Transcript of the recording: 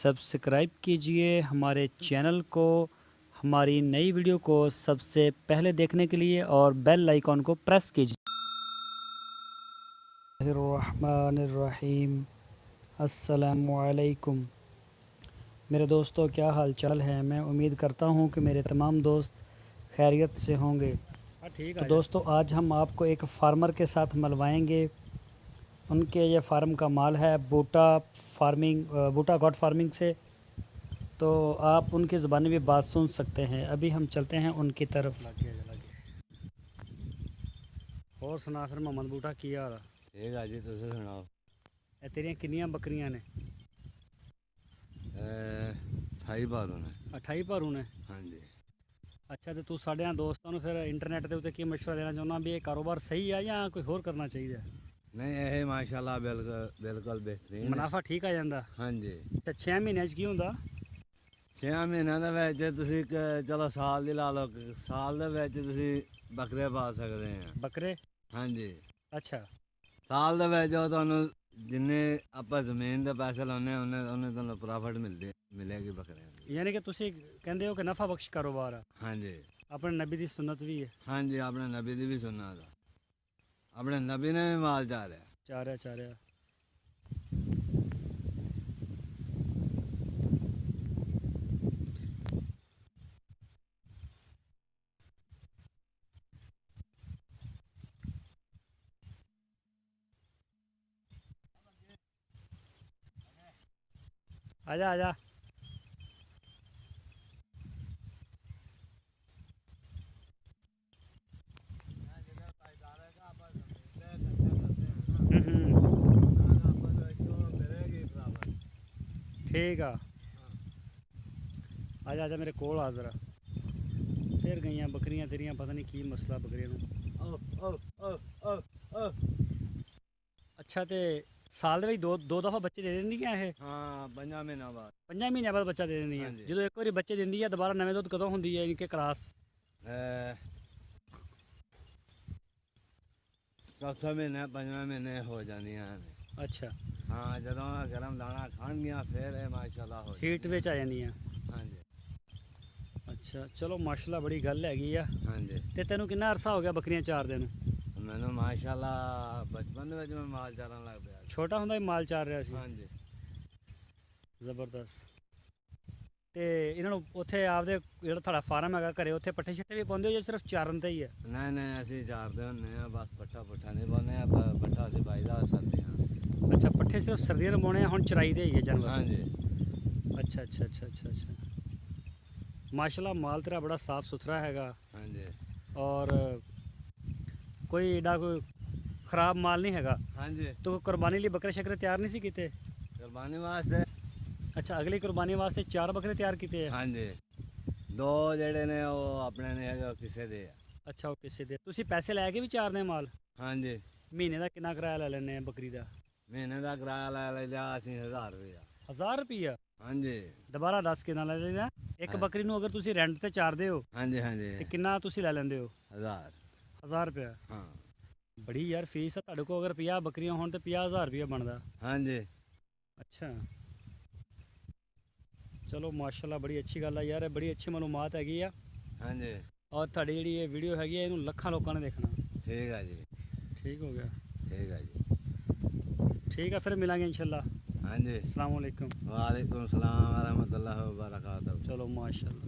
Subscribe कीजिए हमारे channel को, हमारी नई वीडियो को सबसे पहले देखने के लिए और बेल आइकॉन को प्रेस कीजिए। रहमानिर्रहीम। अस्सलामुअलैकुम मेरे दोस्तों, क्या हाल चाल है। मैं उम्मीद करता हूँ कि मेरे तमाम दोस्त खैरियत से होंगे। तो दोस्तों, आज हम आपको एक फार्मर के साथ मिलवाएंगे। उनके ये फार्म का माल है बूटा फार्मिंग, बूटा गॉड फार्मिंग से। तो आप उनकी ज़बानी भी बात सुन सकते हैं। अभी हम चलते हैं उनकी तरफ। और सुना फिर मोहम्मद बूटा की हाल ठीक है जी, तुम सुनाओ। तेरियां किन्नियां बकरियां ने? 28 भारू ने। 28 भारू ने। हाँ जी। अच्छा, तो तू साढ़े दोस्तों फिर इंटरनेट के उत्ते की मशवरा देना चाहुंदा भी ये कारोबार सही है या कोई होर करना चाहिए? नहीं, ये माशाल्लाह बिल्कुल बिल्कुल बेहतरीन है। मुनाफा ठीक आ जाता? हाँ जी। तो 6 महीने की होंदा? 6 ਮਹੀਨਿਆਂ ਦੇ ਵਿੱਚ ਤੁਸੀਂ ਚਲੋ ਸਾਲ ਦੀ ਲਾ ਲਓ, ਸਾਲ ਦੇ ਵਿੱਚ ਤੁਸੀਂ ਬੱਕਰੇ ਪਾਲ ਸਕਦੇ ਆ। बकरे? ਹਾਂਜੀ। अच्छा। ਸਾਲ ਦੇ ਵਿੱਚ ਜੋ ਤੁਹਾਨੂੰ ਜਿੰਨੇ ਆਪਾਂ ਜ਼ਮੀਨ ਦੇ ਪੈਸੇ ਲਾਉਂਦੇ ਉਹਨੇ ਤੁਹਾਨੂੰ ਪ੍ਰੋਫਿਟ ਮਿਲੇਗੀ ਬੱਕਰਿਆਂ ਦੀ। यानी कि तुसी कहंदे हो कि नफा बख्श कारोबार है। हाँ जी। अपने नबी दी सुन्नत भी है। हाँ जी, अपने नबी ਦੀ ਵੀ ਸੁਣਨਾ ਦਾ। अपने नबी ने भी माल चारिਆ। चारिया। आजा आजा। ठीक है। आजा आजा मेरे कोल आ जरा। फिर गई बकरियां तेरियां, पता नहीं की मसला बकरियां। अच्छा, तो साल दे दो दफ़ा बच्चे दे देंदियां है? हाँ, 5 ਮਹੀਨਿਆਂ ਬਾਅਦ। 5 महीनों बाद बच्चा दे देंदियां। जो एक बार बच्चे देंदी है दोबारा नवे दुध कदों होंदी है इनके क्रॉस? चौथे महीने 5वें महीने हो जांदियां ने। अच्छा। हाँ, ਜਦੋਂ ਗਰਮ ਦਾਣਾ ਖਾਣਗੀਆਂ ਫਿਰ ਇਹ ਮਾਸ਼ਾਅੱਲਾ ਹੋ हीट विच आ जांदियां। हाँ जी। अच्छा, चलो माशाल्लाह बड़ी गल हैगी आ। हाँ जी। ते तैनूं किन्ना अरसा हो गया बकरियां चारदे नूं? ਮੈਨੂੰ ਮਾਸ਼ਾਅੱਲਾ ਬਚਪਨ ਦੇ ਵਿੱਚ ਮੈਂ ਮਾਲ ਚਾਰਨ ਲੱਗ ਪਿਆ। छोटा हुंदा ही माल चार रहा सी? हाँ जी। ਜ਼ਬਰਦਸਤ। ਤੇ ਇਹਨਾਂ ਨੂੰ ਉੱਥੇ ਆਪਦੇ ਜਿਹੜਾ ਤੁਹਾਡਾ ਫਾਰਮ ਹੈਗਾ ਘਰੇ, ਉੱਥੇ ਪੱਠੇ ਛੱਟੇ ਵੀ ਪਾਉਂਦੇ ਹੋ ਜਾਂ ਸਿਰਫ ਚਾਰਨ ਤੇ ਹੀ ਹੈ? ਨਹੀਂ ਨਹੀਂ, ਅਸੀਂ ਚਾਰਦੇ ਹੁੰਦੇ ਆ, ਬਸ ਪੱਠਾ ਪੁੱਠਾ ਨਹੀਂ ਪਾਉਂਦੇ ਆ। ਪੱਠਾ ਅਸੀਂ ਪਾਈਦਾ ਸਰਦੀਆਂ। ਅੱਛਾ, ਪੱਠੇ ਸਿਰਫ ਸਰਦੀਆਂ ਨੂੰ ਪਾਉਣੇ ਆ, ਹੁਣ ਚਰਾਈ ਦੇ ਹੀ ਹੈ ਜਾਨਵਰ? हाँ जी। अच्छा। माशाल्लाह माल तेरा बड़ा साफ़ सुथरा हैगा। हाँ जी। और कोई एडा कोई ख़राब माल नहीं हैगा? हाँ जी। तो कुर्बानी लिए बकरे शकरे तैयार नहीं सी कीते? कुर्बानी वास्ते। अच्छा, अगली कुर्बानी वास्ते 4 बकरे तैयार किए? हाँ जी। 2 ਜਿਹੜੇ ਨੇ ਉਹ ਆਪਣੇ ਨੇ ਹੈਗੇ, ਕਿਸੇ ਦੇ ਆ। अच्छा, वो किसी दे तुसी पैसे लैके भी चारने माल? हाँ जी। महीने का कितना किराया ले लेने बकरी का? महीने का किराया ले लिया ਅਸੀਂ 1000 रुपया। 1000 रुपया? हाँ जी। दोबारा 10 कितना ले लेना? एक बकरी नूं अगर तुसी रेंट ते चारदे हो हाँ जी। हाँ जी। ते कितना तुसी ले लेंदे हो? 1000। 1000 रुपया? हाँ। बड़ी यार फीस है तुहाडे कोल। अगर 50 बकरियां होण ते 50,000 रुपया बनदा? हाँ जी। अच्छा, चलो माशाल्लाह बड़ी अच्छी गल है यार, बड़ी अच्छी मालूमात हैगी आ। हाँ जी। और तुहाडी जिहड़ी ये वीडियो हैगी है, इहनूं लखां लोकां ने देखना। ठीक है जी। ठीक हो गया? ठीक है जी। ठीक है, फिर मिलेंगे इंशाल्लाह। हाँ जी। अस्सलाम वालेकुम। वालेकुम सलाम व रहमतुल्लाहि व बरकातहू। चलो माशाल्लाह।